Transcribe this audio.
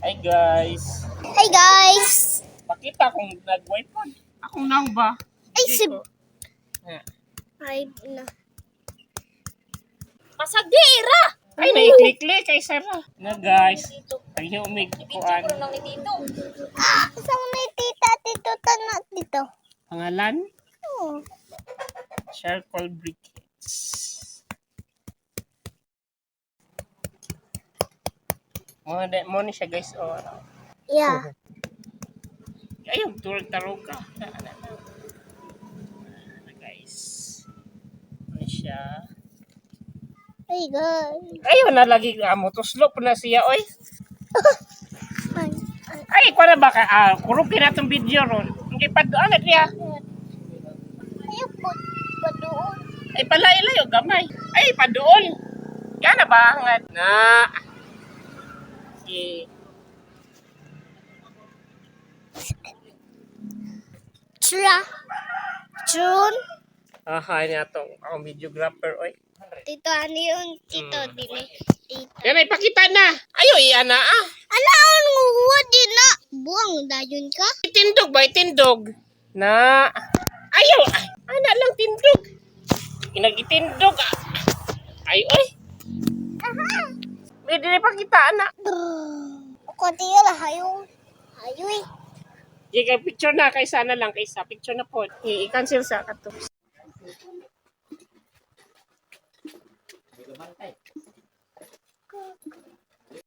Hi guys. Hey guys! Pakita kung nag-wipe po. Akong nang ba? Ay, Hindi si... ko. Ah. Ay, na. Pasagira! Ay, naiklik-klik kay Sarah. Na guys. Ay, humig kuan. Saan may tita dito tanat dito? Pangalan? Oh. Charcoal briquettes. Mo ni siya guys. Oh. Yeah. Ayun, turog ka. Guys. Ano siya? Hey guys! Ayun na lagi mo. Tuslo po na siya, oy. Ay, Ay, ko na ba ka? Kurukin na itong video ron. Hindi pa doon na niya. ayun po. Pa doon. Ay, pala-ilayo, gamay. Ay, pa doon. Yan na ba? Na. Si. Tra. Jun. Aha, niya itong akong videographer, oy. Tito, ano yun? Tito, dili. Tito. Yan ay, pakita na. Ayo, iyan na Ala, ano nga din na? Buang dayon ka? Itindog ba? Itindog. Na. Ayaw. Ay, ana lang tindog. Inagitindog Ay, oy. May dili pakita, ana. Ako tiyo lah, hayo. Hayo eh. Di kay picture na kaysa na lang kaysa picture na po. I-cancel sa kato.